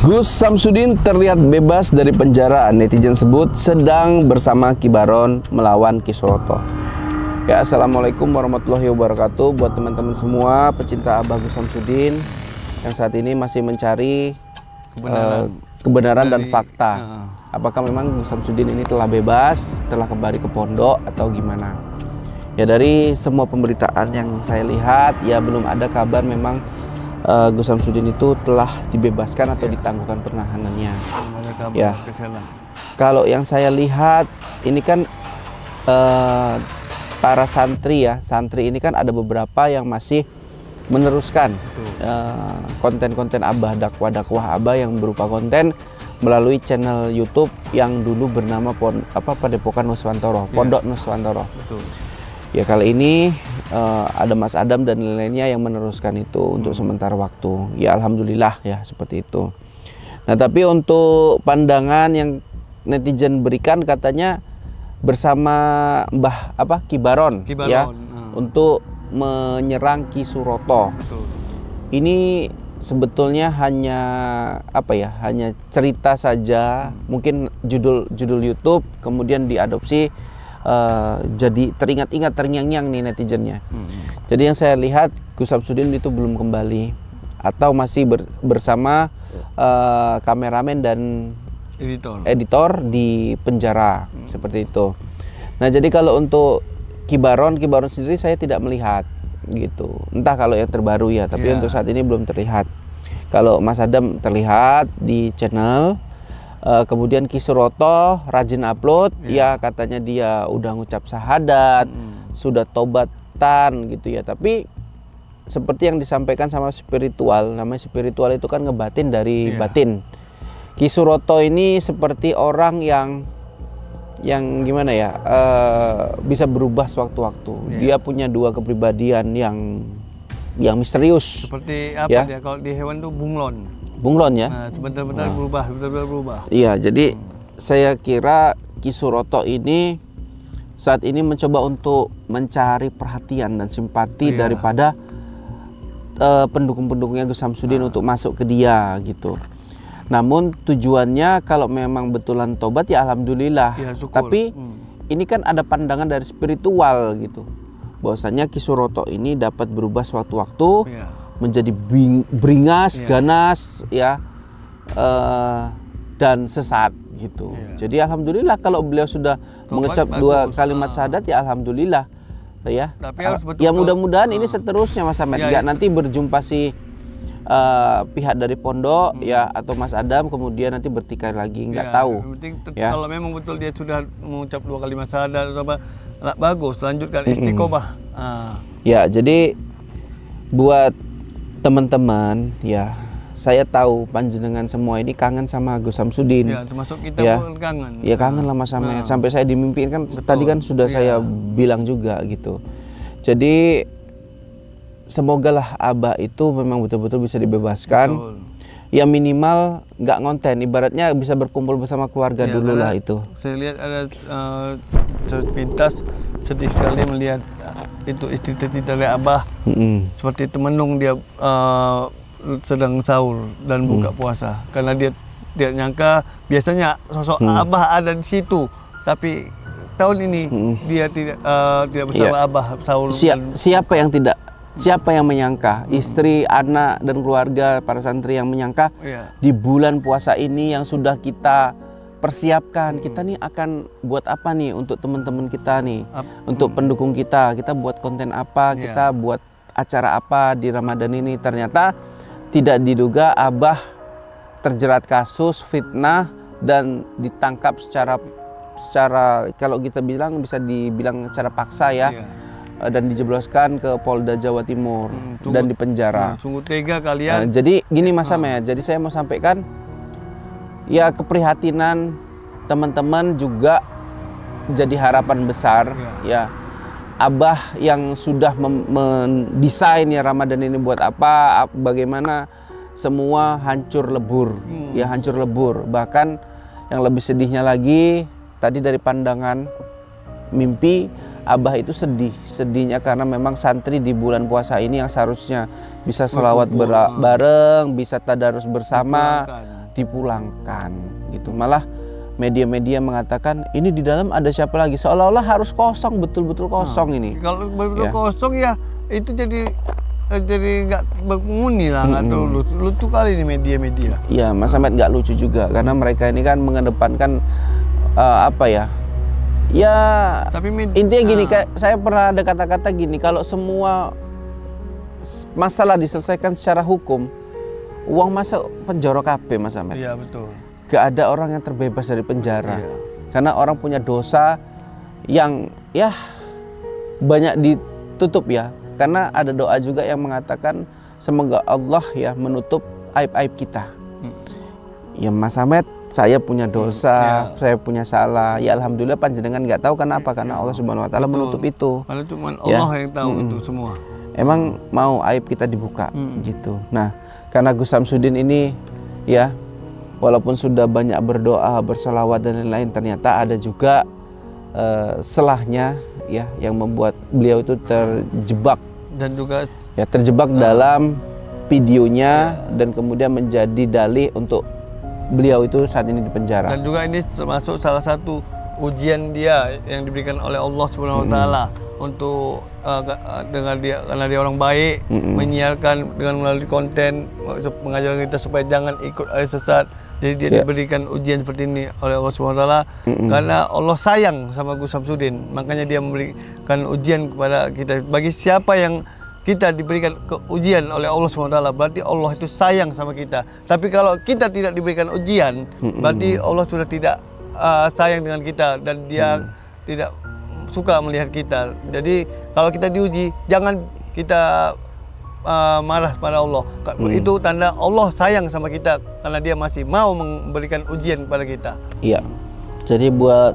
Gus Samsudin terlihat bebas dari penjara. Netizen sebut sedang bersama Ki Baron melawan Ki Suroto. Ya, assalamualaikum warahmatullahi wabarakatuh. Buat teman-teman semua pecinta Abah Gus Samsudin yang saat ini masih mencari kebenaran dan fakta. Apakah memang Gus Samsudin ini telah bebas, telah kembali ke pondok atau gimana? Ya, dari semua pemberitaan yang saya lihat, ya belum ada kabar memang Gus Samsudin itu telah dibebaskan atau ditangguhkan penahanannya. Ya, kalau yang saya lihat ini kan para santri ya, santri ini kan ada beberapa yang masih meneruskan konten-konten Abah, dakwah-dakwah Abah yang berupa konten melalui channel YouTube yang dulu bernama Padepokan Nuswantoro, Pondok Nuswantoro. Ya, kali ini ada Mas Adam dan lainnya yang meneruskan itu untuk sementara waktu. Ya, alhamdulillah ya seperti itu. Nah, tapi untuk pandangan yang netizen berikan katanya bersama Ki Baron ya untuk menyerang Ki Suroto. Ini sebetulnya hanya hanya cerita saja, mungkin judul YouTube kemudian diadopsi jadi teringat-ingat, terngiang-ngiang nih netizennya. Jadi yang saya lihat Gus Samsudin itu belum kembali atau masih bersama kameramen dan editor di penjara seperti itu. Nah, jadi kalau untuk Ki Baron sendiri saya tidak melihat gitu. Entah kalau yang terbaru ya, tapi untuk saat ini belum terlihat. Kalau Mas Adam terlihat di channel. Kemudian Ki Suroto rajin upload, ya katanya dia udah ngucap syahadat, sudah tobatan gitu ya. Tapi seperti yang disampaikan sama spiritual, namanya spiritual itu kan ngebatin dari batin. Ki Suroto ini seperti orang yang gimana ya, bisa berubah sewaktu-waktu. Dia punya dua kepribadian yang misterius. Seperti apa ya? Dia kalau di hewan tuh bunglon ya. Nah, sebentar-bentar berubah. Iya, jadi saya kira Ki Suroto ini saat ini mencoba untuk mencari perhatian dan simpati daripada pendukung-pendukungnya Gus Samsudin untuk masuk ke dia gitu. Namun tujuannya kalau memang betulan tobat ya alhamdulillah. Tapi ini kan ada pandangan dari spiritual gitu. Bahwasanya Ki Suroto ini dapat berubah sewaktu-waktu. Menjadi beringas, ganas ya, dan sesat gitu. Jadi alhamdulillah kalau beliau sudah mengucap dua kalimat syahadat ya alhamdulillah ya. Ya mudah-mudahan ini seterusnya Mas Ahmed, nggak nanti berjumpa pihak dari pondok ya atau Mas Adam kemudian nanti bertikai lagi, nggak tahu. Ya. Kalau memang betul dia sudah mengucap dua kalimat syahadat atau apa, bagus, lanjutkan istiqomah. Ya, jadi buat teman-teman ya, saya tahu panjenengan semua ini kangen sama Gus Samsudin. Ya, termasuk kita pun kangen. Ya kangen lah Mas Ahmed. Sampai saya dimimpiin kan. Betul. Tadi kan sudah saya bilang juga gitu. Jadi semoga lah Abah itu memang betul-betul bisa dibebaskan. Betul. Ya minimal nggak ngonten, ibaratnya bisa berkumpul bersama keluarga dulu lah itu. Saya lihat ada sepintas sedih sekali melihat itu istri dari Abah seperti temenung dia sedang sahur dan buka puasa, karena dia tidak nyangka biasanya sosok Abah ada di situ, tapi tahun ini dia tidak bersama Abah sahur. Siapa yang menyangka, istri, anak dan keluarga para santri yang menyangka di bulan puasa ini yang sudah kita persiapkan, kita nih akan buat apa nih untuk teman-teman kita nih, untuk pendukung kita buat konten apa, kita buat acara apa di Ramadan ini. Ternyata tidak diduga Abah terjerat kasus fitnah dan ditangkap secara kalau kita bisa dibilang secara paksa ya, dan dijebloskan ke Polda Jawa Timur dan dipenjara. Sungguh tega kalian. Jadi gini Mas Ahmed, jadi saya mau sampaikan ya, keprihatinan teman-teman juga jadi harapan besar ya. Abah yang sudah mendesain ya Ramadan ini buat apa, bagaimana, semua hancur lebur ya, hancur lebur. Bahkan yang lebih sedihnya lagi tadi dari pandangan mimpi, Abah itu sedihnya karena memang santri di bulan puasa ini yang seharusnya bisa selawat bareng, bisa tadarus bersama, dipulangkan gitu. Malah media-media mengatakan ini di dalam ada siapa lagi, seolah-olah harus kosong, betul-betul kosong ini. Kalau betul-betul kosong ya itu jadi nggak bermuni lah, nggak terlalu lucu kali ini media-media. Iya, Mas Ahmed, nggak lucu juga karena mereka ini kan mengedepankan apa ya? Ya, tapi intinya gini, kayak saya pernah ada kata-kata gini, kalau semua masalah diselesaikan secara hukum, uang masuk penjara kabeh, Mas Ahmed. Iya, betul. Gak ada orang yang terbebas dari penjara. Iya. Karena orang punya dosa yang ya banyak ditutup ya. Karena ada doa juga yang mengatakan semoga Allah ya menutup aib-aib kita. Ya Mas Ahmed, saya punya dosa, saya punya salah. Ya alhamdulillah panjenengan nggak tahu kenapa, karena Allah Subhanahu Wa Taala menutup itu. Karena cuma Allah yang tahu itu semua. Emang mau aib kita dibuka gitu. Nah, karena Gus Samsudin ini ya, walaupun sudah banyak berdoa, bersalawat dan lain-lain, ternyata ada juga selahnya ya yang membuat beliau itu terjebak dan juga ya terjebak dalam videonya dan kemudian menjadi dalih untuk beliau itu saat ini di penjara. Dan juga ini termasuk salah satu ujian dia yang diberikan oleh Allah Subhanahu Wa Taala untuk dengan dia, karena dia orang baik, menyiarkan dengan melalui konten mengajarkan kita supaya jangan ikut aliran sesat. Jadi dia diberikan ujian seperti ini oleh Allah Subhanahu Wa Taala karena Allah sayang sama Gus Samsudin, makanya dia memberikan ujian kepada kita. Bagi siapa yang kita diberikan ujian oleh Allah Subhanahu Wa Taala, berarti Allah itu sayang sama kita. Tapi kalau kita tidak diberikan ujian, berarti Allah sudah tidak sayang dengan kita dan dia tidak suka melihat kita. Jadi kalau kita diuji, jangan kita marah pada Allah. Itu tanda Allah sayang sama kita karena dia masih mau memberikan ujian kepada kita. Iya. Jadi buat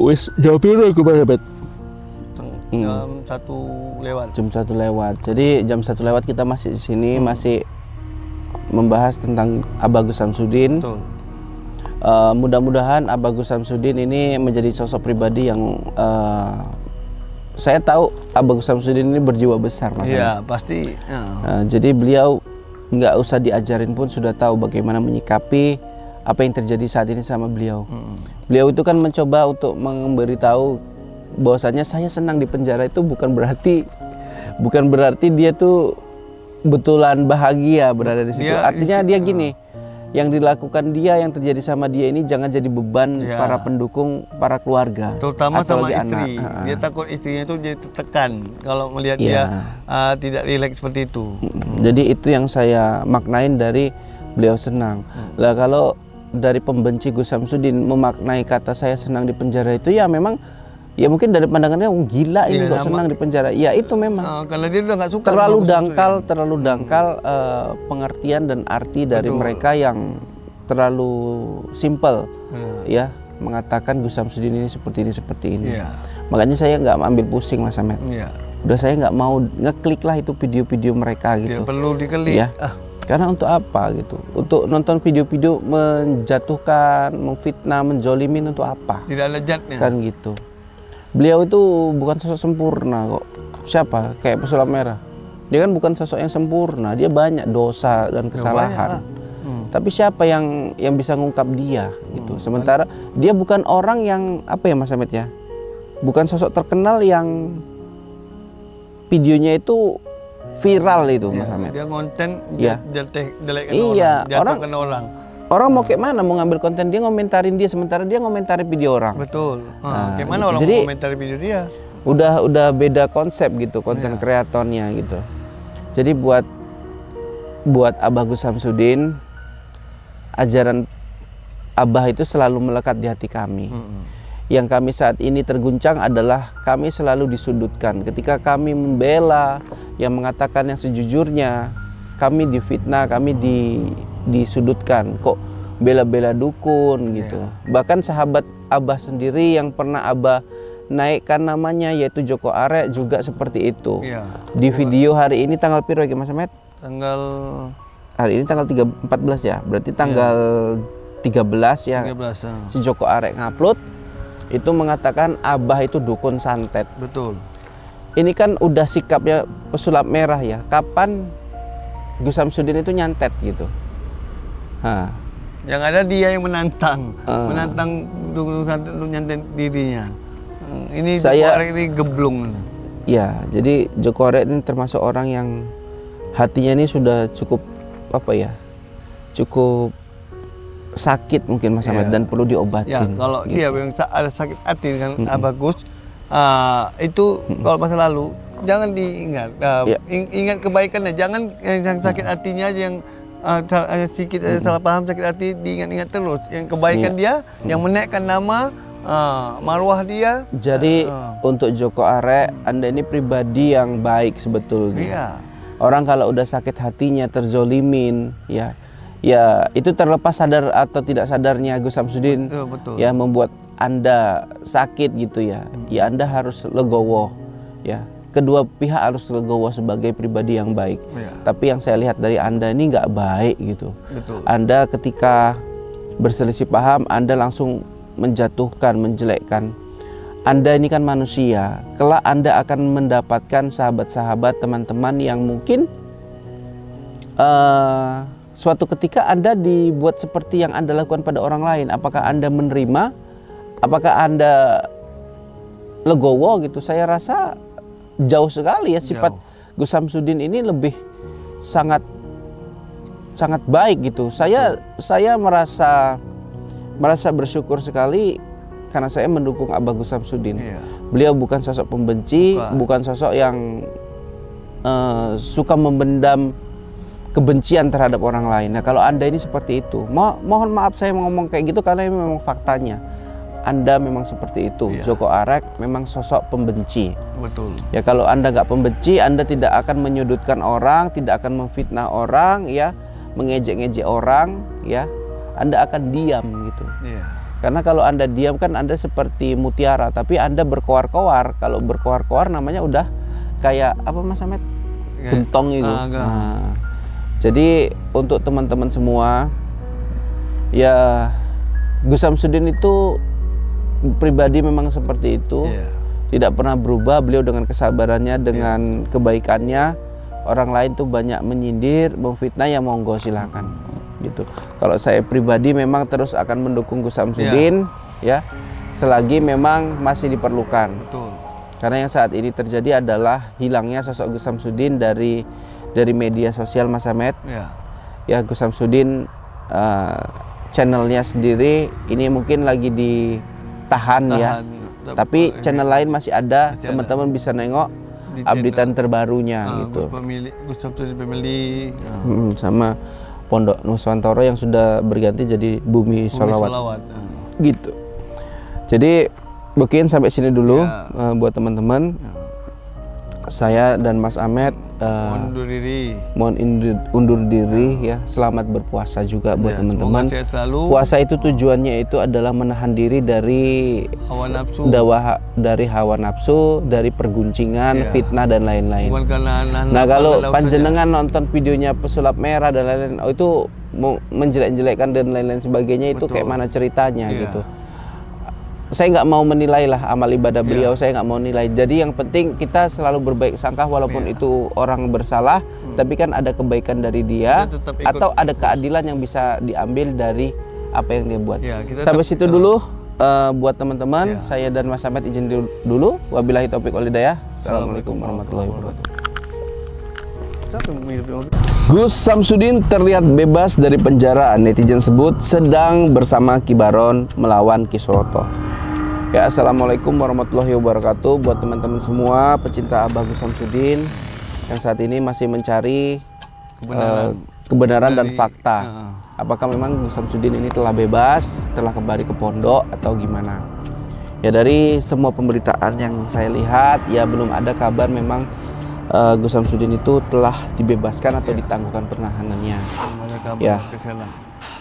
wis jam berapa kemarin, Bet? Jam 1 lewat. Jam 1 lewat. Jadi jam 1 lewat kita masih di sini masih membahas tentang Abah Gus Samsudin. Betul. Mudah-mudahan Abah Gus Samsudin ini menjadi sosok pribadi yang saya tahu Abah Gus Samsudin ini berjiwa besar, Mas. Iya, pasti. Jadi beliau nggak usah diajarin pun sudah tahu bagaimana menyikapi apa yang terjadi saat ini sama beliau. Beliau itu kan mencoba untuk memberitahu bahwasanya saya senang di penjara itu bukan berarti dia tuh betulan bahagia berada di situ. Artinya dia gini, yang dilakukan dia, yang terjadi sama dia ini jangan jadi beban para pendukung, para keluarga, terutama sama istri. istri. Dia takut istrinya itu jadi tertekan kalau melihat dia tidak rileks seperti itu. Jadi itu yang saya maknain dari beliau senang. Lah kalau dari pembenci Gus Samsudin memaknai kata saya senang di penjara itu ya memang ya mungkin dari pandangannya gila ini kok senang di penjara. Ya itu memang karena dia udah nggak suka, terlalu dangkal pengertian dan arti dari mereka yang terlalu simpel ya mengatakan Gus Samsudin ini seperti ini. Makanya saya nggak ambil pusing, Mas Ahmed. Udah saya nggak mau ngeklik lah itu video-video mereka gitu. Tidak perlu diklik ya. Karena untuk apa gitu? Untuk nonton video-video menjatuhkan, memfitnah, menjolimin untuk apa? Tidak ada lezatnya. Kan gitu. Beliau itu bukan sosok sempurna kok. Siapa? Kayak pesulap merah. Dia kan bukan sosok yang sempurna. Dia banyak dosa dan kesalahan. Tapi siapa yang bisa ngungkap dia gitu. Sementara dia bukan orang yang apa ya Mas Ahmed ya? Bukan sosok terkenal yang videonya itu viral itu, Mas Ahmed. Dia konten jelekkan orang, jatuhkan orang. Orang mau kayak mana mau ngambil konten dia, ngomentarin dia, sementara dia ngomentarin video orang. Betul. Kayak mana gitu. orang Jadi, mau ngomentarin video dia? Udah beda konsep gitu konten kreatornya gitu. Jadi buat Abah Gus Samsudin, ajaran Abah itu selalu melekat di hati kami. Yang kami saat ini terguncang adalah kami selalu disudutkan. Ketika kami membela yang mengatakan yang sejujurnya, kami difitnah, kami disudutkan. Kok bela-bela dukun gitu. Bahkan sahabat Abah sendiri yang pernah Abah naikkan namanya yaitu Joko Arek juga seperti itu. Di video hari ini tanggal piro ya Mas Ahmed? Hari ini tanggal 14 ya. Berarti tanggal 13 ya. 13. Si Joko Arek ngupload itu mengatakan Abah itu dukun santet. Betul. Ini kan udah sikapnya pesulap merah ya. Kapan Gus Samsudin itu nyantet gitu? Yang ada dia yang menantang, menantang untuk nyantai dirinya. Ini Joko Arek ini geblung. Ya, jadi Joko Arek ini termasuk orang yang hatinya ini sudah cukup cukup sakit mungkin Mas Ahmad, dan perlu diobatin. Ya, kalau dia yang ada sakit hati dengan Bagus, itu kalau masa lalu jangan diingat, ingat kebaikannya, jangan yang sakit hatinya aja, yang sedikit salah paham sakit hati diingat-ingat terus. Yang kebaikan dia, yang menaikkan nama marwah dia. Jadi untuk Joko Arek, Anda ini pribadi yang baik sebetulnya. Orang kalau udah sakit hatinya, terzolimin, ya itu terlepas sadar atau tidak sadarnya Gus Samsudin, ya membuat Anda sakit gitu ya. Ya Anda harus legowo, ya. Kedua pihak harus legowo sebagai pribadi yang baik. Tapi yang saya lihat dari Anda ini nggak baik gitu. Anda ketika berselisih paham, Anda langsung menjatuhkan, menjelekkan. Anda ini kan manusia, kelak Anda akan mendapatkan sahabat-sahabat, teman-teman yang mungkin suatu ketika Anda dibuat seperti yang Anda lakukan pada orang lain. Apakah Anda menerima? Apakah Anda legowo gitu? Saya rasa jauh sekali ya sifat Gus Samsudin ini lebih sangat baik gitu. Saya merasa bersyukur sekali karena saya mendukung Abah Gus Samsudin. Beliau bukan sosok pembenci, bukan sosok yang suka membendam kebencian terhadap orang lain. Nah, kalau Anda ini seperti itu, mohon maaf saya ngomong kayak gitu karena ini memang faktanya. Anda memang seperti itu. Joko Arek memang sosok pembenci. Betul. Ya, kalau Anda nggak pembenci, Anda tidak akan menyudutkan orang, tidak akan memfitnah orang, ya, mengejek-ngejek orang, ya. Anda akan diam gitu. Karena kalau Anda diam kan Anda seperti mutiara, tapi Anda berkoar-koar. Kalau berkoar-koar namanya udah kayak apa Mas Ahmed? Gentong itu. Nah, jadi untuk teman-teman semua, ya Gus Samsudin itu pribadi memang seperti itu. Tidak pernah berubah. Beliau dengan kesabarannya, dengan kebaikannya, orang lain tuh banyak menyindir, memfitnah, ya monggo silakan. Gitu. Kalau saya pribadi memang terus akan mendukung Gus Samsudin, ya, selagi memang masih diperlukan. Karena yang saat ini terjadi adalah hilangnya sosok Gus Samsudin dari media sosial Mas Ahmed. Ya, Gus Samsudin channelnya sendiri ini mungkin lagi ditahan ya, tapi channel lain masih ada, teman-teman bisa nengok updatean terbarunya gitu. Gus Samsudin Family, sama Pondok Nuswantoro yang sudah berganti jadi Bumi Sholawat. Gitu. Jadi mungkin sampai sini dulu buat teman-teman. Saya dan Mas Ahmed mohon undur diri ya. Selamat berpuasa juga buat teman-teman. Puasa itu tujuannya itu adalah menahan diri dari hawa nafsu, dari perguncingan, fitnah dan lain-lain. Nah, kalau panjenengan nonton videonya pesulap merah dan lain-lain, itu menjelek-jelekkan dan lain-lain sebagainya, itu kayak mana ceritanya gitu. Saya nggak mau menilai lah amal ibadah beliau, saya nggak mau nilai. Jadi yang penting kita selalu berbaik sangka walaupun itu orang bersalah, tapi kan ada kebaikan dari dia atau ada keadilan yang bisa diambil dari apa yang dia buat. Sampai situ dulu buat teman-teman. Saya dan Mas Ahmed izin dulu. Wabillahi taufiq wal hidayah. Assalamualaikum warahmatullahi wabarakatuh. Gus Samsudin terlihat bebas dari penjara. Netizen sebut sedang bersama Ki Baron melawan Ki Suroto. Ya, assalamualaikum warahmatullahi wabarakatuh. Buat teman-teman semua pecinta Abah Gus Samsudin yang saat ini masih mencari kebenaran dan fakta. Apakah memang Gus Samsudin ini telah bebas, telah kembali ke pondok atau gimana? Ya, dari semua pemberitaan yang saya lihat, ya belum ada kabar memang Gus Samsudin itu telah dibebaskan atau ditangguhkan penahanannya. Ya,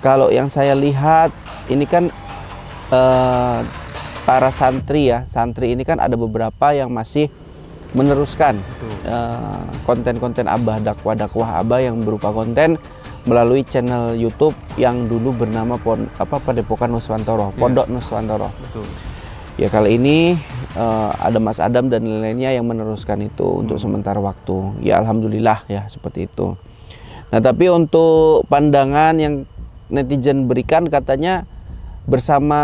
kalau yang saya lihat ini kan para santri ya, santri ini kan ada beberapa yang masih meneruskan konten-konten Abah, dakwah-dakwah Abah yang berupa konten melalui channel YouTube yang dulu bernama Padepokan Nuswantoro, Pondok Nuswantoro. Ya, kali ini ada Mas Adam dan lain-lainnya yang meneruskan itu untuk sementara waktu. Ya, alhamdulillah ya seperti itu. Nah, tapi untuk pandangan yang netizen berikan katanya bersama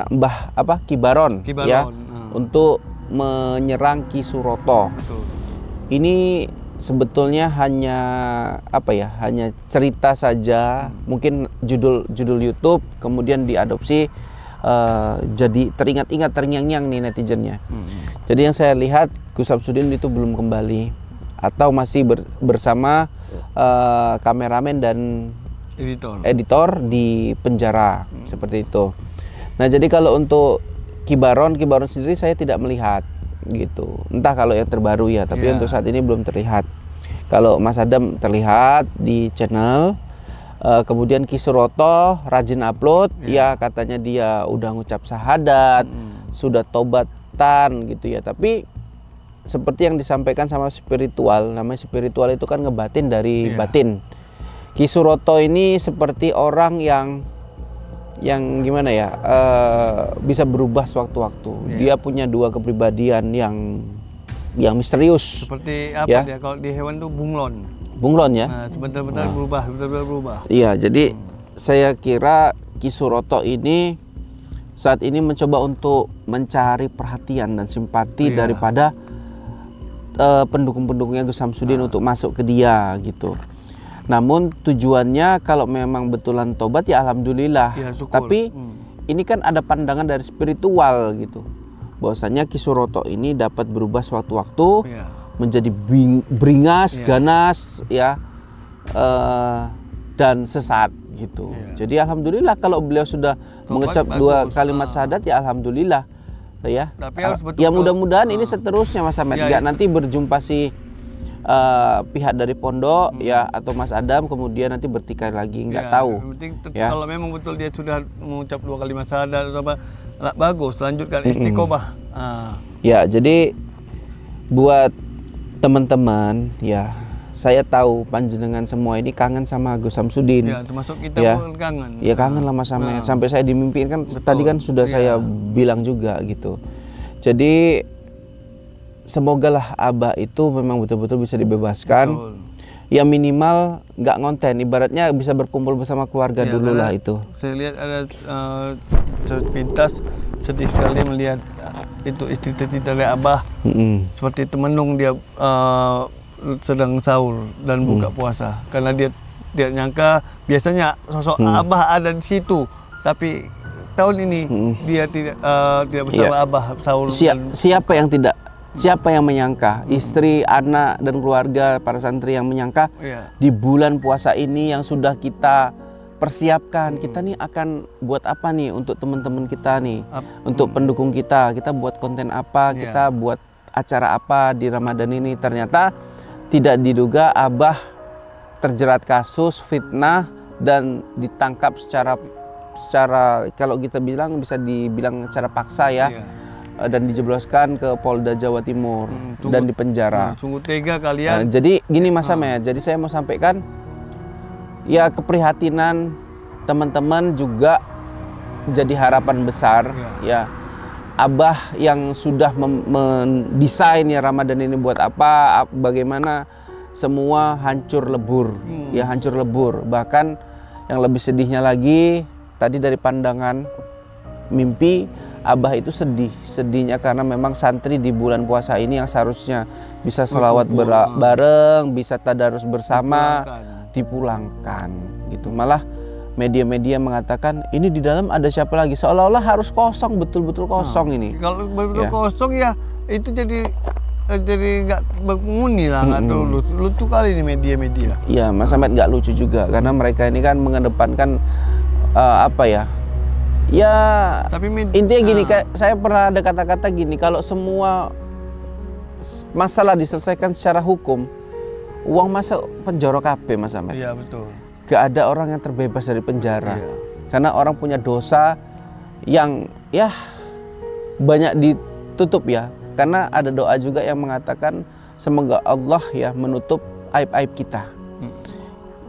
Mbah Kibaron ya untuk menyerang Ki Suroto. Betul. Ini sebetulnya hanya hanya cerita saja, mungkin judul YouTube kemudian diadopsi jadi teringat-ingat, terngiang-ngiang nih netizennya. Jadi yang saya lihat Gus Samsudin itu belum kembali atau masih bersama kameramen dan editor di penjara seperti itu. Nah, jadi kalau untuk Kibaron sendiri saya tidak melihat gitu. Entah kalau yang terbaru ya, tapi untuk saat ini belum terlihat. Kalau Mas Adam terlihat di channel, kemudian Ki Suroto rajin upload, ya katanya dia udah ngucap syahadat, sudah tobatan gitu ya. Tapi seperti yang disampaikan sama spiritual, namanya spiritual itu kan ngebatin dari batin. Ki Suroto ini seperti orang yang gimana ya, bisa berubah sewaktu-waktu. Dia punya dua kepribadian yang misterius. Seperti apa dia? Kalau di hewan tuh bunglon. Bunglon ya. Nah, sebentar-bentar berubah. Iya, jadi saya kira Ki Suroto ini saat ini mencoba untuk mencari perhatian dan simpati daripada pendukung-pendukungnya Gus Samsudin untuk masuk ke dia gitu. Namun tujuannya kalau memang betulan tobat ya alhamdulillah. Tapi ini kan ada pandangan dari spiritual gitu. Bahwasanya Ki Suroto ini dapat berubah sewaktu-waktu menjadi beringas, ganas ya, dan sesat gitu. Jadi alhamdulillah kalau beliau sudah mengucap dua kalimat syahadat ya alhamdulillah ya. Tapi harus betul. Ya mudah-mudahan ini seterusnya Mas Ahmed, nggak nanti berjumpa si pihak dari pondok ya atau Mas Adam kemudian nanti bertikai lagi, nggak tahu. Kalau memang betul dia sudah mengucap dua kalimat syahadat atau apa, bagus, lanjutkan istiqomah. Ya, jadi buat teman-teman ya, saya tahu panjenengan semua ini kangen sama Gus Samsudin. Ya, termasuk kita pun kangen. Ya kangen lah Mas Ahmed. Sampai saya dimimpiin kan tadi kan sudah saya bilang juga gitu. Jadi semogalah Abah itu memang betul-betul bisa dibebaskan. Ya minimal nggak ngonten, ibaratnya bisa berkumpul bersama keluarga dulu lah itu. Saya lihat ada sepintas sedih sekali melihat itu istri dari Abah seperti temenung dia sedang sahur dan buka puasa karena dia tidak nyangka biasanya sosok Abah ada di situ, tapi tahun ini dia tidak bersama Abah sahur. Siapa yang menyangka, istri, anak, dan keluarga para santri yang menyangka di bulan puasa ini yang sudah kita persiapkan, kita nih akan buat apa nih untuk teman-teman kita nih, untuk pendukung kita buat konten apa, kita buat acara apa di Ramadan ini. Ternyata tidak diduga Abah terjerat kasus fitnah dan ditangkap secara kalau kita bilang bisa dibilang secara paksa ya. Dan dijebloskan ke Polda Jawa Timur dan dipenjara. Sungguh tega kalian. Jadi gini Mas Ahmed, jadi saya mau sampaikan ya keprihatinan teman-teman juga jadi harapan besar ya. Abah yang sudah mendesain ya Ramadan ini buat apa, bagaimana semua hancur lebur ya, hancur lebur. Bahkan yang lebih sedihnya lagi tadi dari pandangan mimpi, Abah itu sedihnya karena memang santri di bulan puasa ini yang seharusnya bisa selawat bareng, bisa tadarus bersama, dipulangkan gitu. Malah media-media mengatakan ini di dalam ada siapa lagi, seolah-olah harus kosong, betul-betul kosong ini. Kalau betul kosong ya itu jadi nggak berpenghuni lah, nggak terlalu lucu kali ini media-media. Iya, Mas Ahmed nggak lucu juga karena mereka ini kan mengedepankan ya, tapi intinya gini, saya pernah ada kata-kata gini, kalau semua masalah diselesaikan secara hukum, uang masuk penjara kabeh Mas Ahmed. Iya betul. Gak ada orang yang terbebas dari penjara, karena orang punya dosa yang ya banyak ditutup ya. Karena ada doa juga yang mengatakan semoga Allah ya menutup aib-aib kita.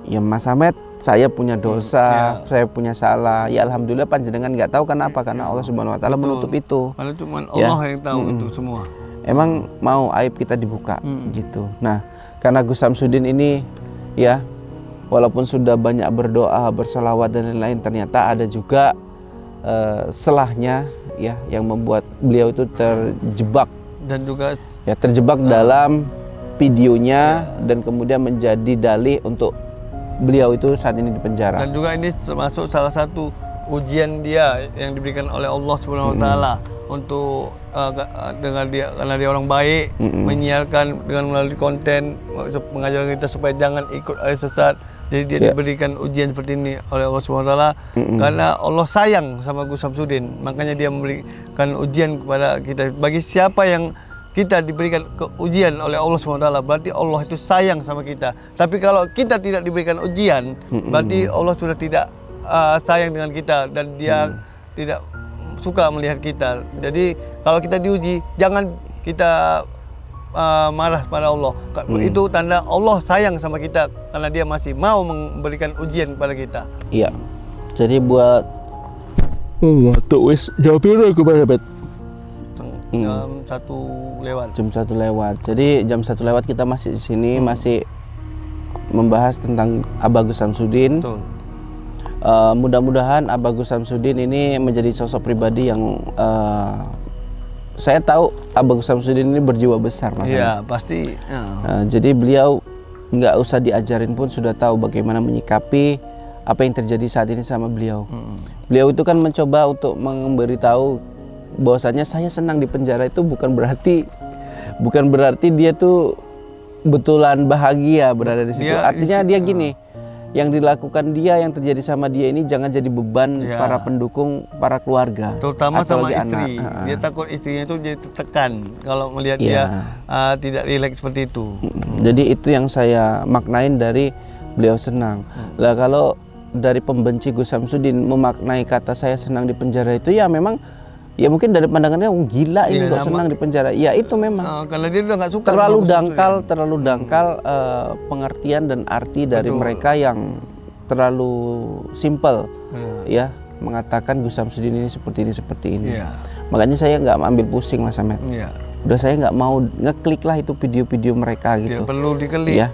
Ya Mas Ahmed, saya punya dosa, saya punya salah. Ya alhamdulillah panjenengan nggak tahu kenapa, karena Allah Subhanahu Wa Taala menutup itu. Karena cuma Allah yang tahu itu semua. Emang mau aib kita dibuka gitu. Nah, karena Gus Samsudin ini ya walaupun sudah banyak berdoa, berselawat dan lain-lain, ternyata ada juga selahnya ya yang membuat beliau itu terjebak dan juga ya terjebak dalam videonya dan kemudian menjadi dalih untuk beliau itu saat ini di penjara. Dan juga ini termasuk salah satu ujian dia yang diberikan oleh Allah Subhanahu wa taala untuk dengan dia, karena dia orang baik, menyiarkan dengan melalui konten mengajarkan kita supaya jangan ikut aliran sesat. Jadi dia diberikan ujian seperti ini oleh Allah Subhanahu wa taala karena Allah sayang sama Gus Samsudin, makanya dia memberikan ujian kepada kita. Bagi siapa yang kita diberikan ujian oleh Allah SWT, berarti Allah itu sayang sama kita. Tapi kalau kita tidak diberikan ujian, berarti Allah sudah tidak sayang dengan kita dan dia tidak suka melihat kita. Jadi kalau kita diuji, jangan kita marah pada Allah. Itu tanda Allah sayang sama kita karena dia masih mau memberikan ujian kepada kita. Iya. Jadi buat tuh wis jawabin aku Pak. Jam 1 lewat. Jam 1 lewat. Jadi jam 1 lewat kita masih di sini masih membahas tentang Abah Gus Samsudin. Betul. Mudah-mudahan Abah Gus Samsudin ini menjadi sosok pribadi yang saya tahu Abah Gus Samsudin ini berjiwa besar, Mas. Iya, pasti. Jadi beliau nggak usah diajarin pun sudah tahu bagaimana menyikapi apa yang terjadi saat ini sama beliau. Beliau itu kan mencoba untuk memberitahu bahwasanya saya senang di penjara itu bukan berarti dia tuh betulan bahagia berada di situ. Artinya dia gini, yang dilakukan dia, yang terjadi sama dia ini jangan jadi beban para pendukung, para keluarga, terutama sama anak. istri. Dia takut istrinya itu jadi tertekan kalau melihat dia tidak rileks seperti itu. Jadi itu yang saya maknain dari beliau senang. Lah kalau dari pembenci Gus Samsudin memaknai kata saya senang di penjara itu ya memang ya mungkin dari pandangannya gila ini kok senang di penjara. Ya itu memang karena dia udah nggak suka. Terlalu dangkal pengertian dan arti dari mereka yang terlalu simpel ya mengatakan Gus Samsudin ini seperti ini. Makanya saya nggak ambil pusing Mas Ahmed. Udah saya nggak mau ngeklik lah itu video-video mereka gitu. Tidak perlu diklik. Ya.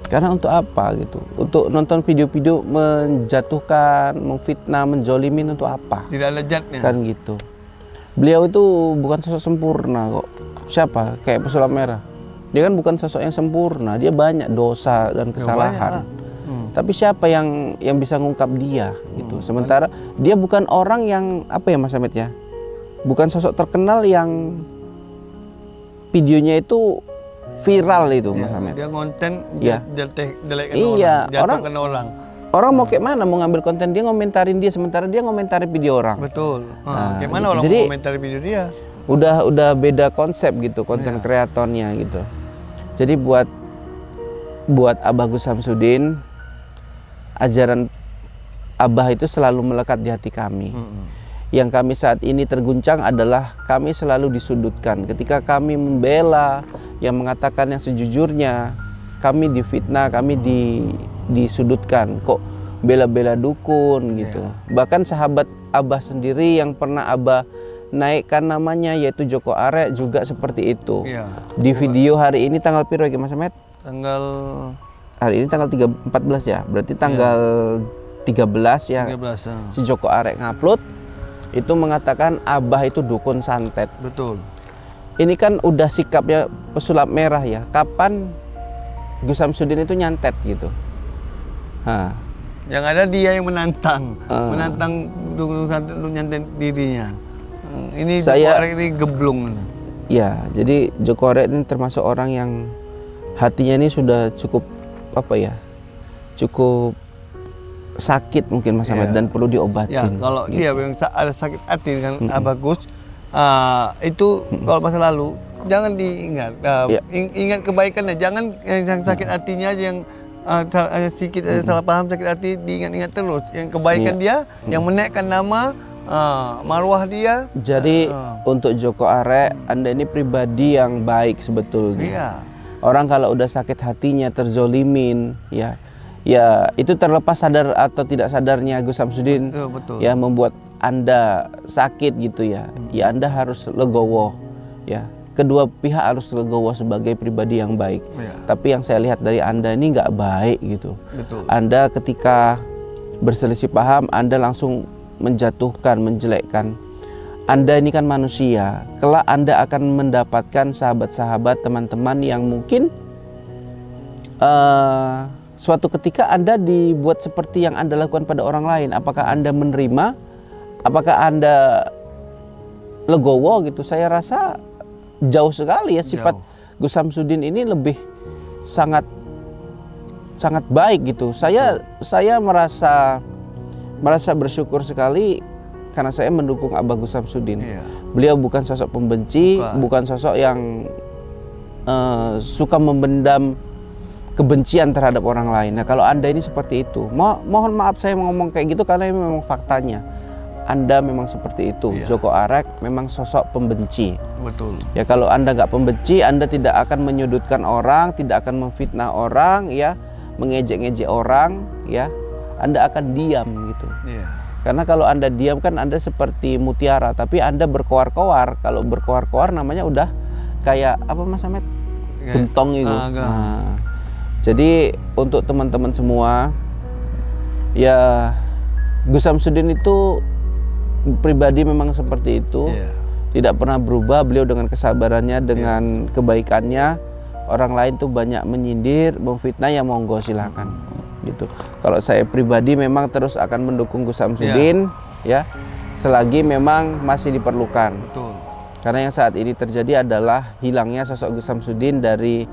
Karena untuk apa gitu? Untuk nonton video-video menjatuhkan, memfitnah, menjolimin untuk apa? Tidak ada jatnya. Kan gitu. Beliau itu bukan sosok sempurna kok. Siapa? Kayak pesulap merah. Dia kan bukan sosok yang sempurna. Dia banyak dosa dan kesalahan. Tapi siapa yang bisa ngungkap dia gitu. Sementara dia bukan orang yang apa ya Mas Ahmed ya? Bukan sosok terkenal yang videonya itu viral itu Mas Ahmed. Dia konten jelekkan jatuhkan orang mau kayak mana mau ngambil konten dia ngomentarin dia sementara dia ngomentari video orang. Betul. Kayak mana orang mau komentari video dia? Udah beda konsep gitu konten kreatornya gitu. Jadi buat Abah Gus Samsudin, ajaran Abah itu selalu melekat di hati kami. Yang kami saat ini terguncang adalah kami selalu disudutkan ketika kami membela yang mengatakan yang sejujurnya, kami difitnah, kami disudutkan, kok bela-bela dukun gitu. Bahkan sahabat Abah sendiri yang pernah Abah naikkan namanya yaitu Joko Arek juga seperti itu. Di video hari ini tanggal piro ya Mas Ahmed? Hari ini tanggal 14 ya. Berarti tanggal 13 ya. 13. Si Joko Arek ngupload itu mengatakan Abah itu dukun santet. Betul. Ini kan udah sikapnya pesulap merah ya. Kapan Gus Samsudin itu nyantet gitu? Yang ada dia yang menantang dukun santet untuk nyantet dirinya. Ini Joko Arek ini geblung. Ya, jadi Joko Arek ini termasuk orang yang hatinya ini sudah cukup apa ya? Cukup sakit mungkin Mas Ahmed dan perlu diobatin. Ya, kalau gitu. Dia yang ada sakit hati dengan Abah Gus, itu kalau masa lalu jangan diingat. Ingat kebaikannya, jangan yang sakit hatinya aja yang sedikit salah paham sakit hati diingat-ingat terus. Yang kebaikan dia, yang menaikkan nama marwah dia. Jadi untuk Joko Arek, Anda ini pribadi yang baik sebetulnya. Orang kalau udah sakit hatinya, terzolimin, ya itu terlepas sadar atau tidak sadarnya Gus Samsudin, ya membuat Anda sakit gitu ya. Ya Anda harus legowo, ya kedua pihak harus legowo sebagai pribadi yang baik. Ya. Tapi yang saya lihat dari Anda ini nggak baik gitu. Betul. Anda ketika berselisih paham, Anda langsung menjatuhkan, menjelekkan. Anda ini kan manusia. Kelak Anda akan mendapatkan sahabat-sahabat, teman-teman yang mungkin suatu ketika Anda dibuat seperti yang Anda lakukan pada orang lain. Apakah Anda menerima? Apakah Anda legowo gitu? Saya rasa jauh sekali ya sifat Gus Samsudin ini lebih sangat baik gitu. Saya merasa bersyukur sekali karena saya mendukung Abah Gus Samsudin. Iya. Beliau bukan sosok pembenci, bukan sosok yang suka membendam kebencian terhadap orang lain. Nah, kalau Anda ini seperti itu, mohon maaf saya ngomong kayak gitu karena ini memang faktanya. Anda memang seperti itu. Iya. Joko Arek memang sosok pembenci. Betul. Ya, kalau Anda nggak pembenci, Anda tidak akan menyudutkan orang, tidak akan memfitnah orang, ya, mengejek-ngejek orang, ya. Anda akan diam gitu. Iya. Karena kalau Anda diam kan Anda seperti mutiara, tapi Anda berkoar-koar. Kalau berkoar-koar namanya udah kayak apa Mas Ahmed? Gentong itu. Nah, jadi untuk teman-teman semua, ya Gus Samsudin itu pribadi memang seperti itu. Iya. Tidak pernah berubah. Beliau dengan kesabarannya, dengan kebaikannya, orang lain tuh banyak menyindir, memfitnah, ya monggo silakan gitu. Kalau saya pribadi memang terus akan mendukung Gus Samsudin, ya, selagi memang masih diperlukan. Betul. Karena yang saat ini terjadi adalah hilangnya sosok Gus Samsudin dari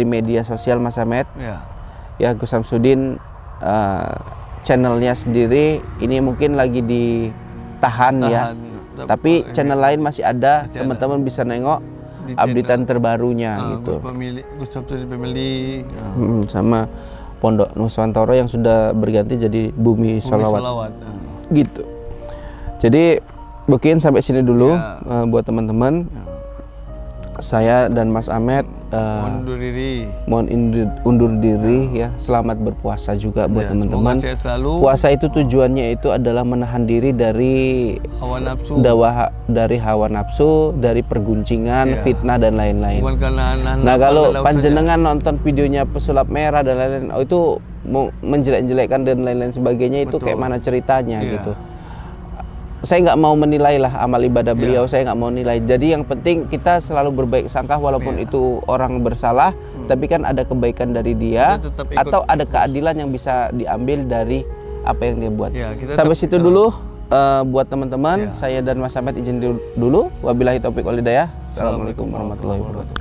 media sosial, Mas Ahmed. Ya. Ya, Gus Samsudin channelnya sendiri ini mungkin lagi ditahan ya. Tapi channel lain masih ada, teman-teman bisa nengok updatean terbarunya gitu. Gus Samsudin Family. Sama Pondok Nuswantoro yang sudah berganti jadi Bumi Sholawat. Gitu. Jadi mungkin sampai sini dulu buat teman-teman. Saya dan Mas Ahmed mohon undur diri ya. Selamat berpuasa juga buat teman-teman. Puasa itu tujuannya itu adalah menahan diri dari hawa nafsu, dari perguncingan, fitnah dan lain-lain. Nah, kalau panjenengan nonton videonya pesulap merah dan lain-lain, itu menjelek-jelekkan dan lain-lain sebagainya, itu kayak mana ceritanya gitu. Saya nggak mau menilai lah amal ibadah beliau, saya nggak mau nilai. Jadi yang penting kita selalu berbaik sangka walaupun itu orang bersalah, tapi kan ada kebaikan dari dia atau ada keadilan yang bisa diambil dari apa yang dia buat. Sampai situ dulu buat teman-teman. Saya dan Mas Ahmed izin dulu. Wabillahi taufiq wal hidayah. Assalamualaikum warahmatullahi wabarakatuh.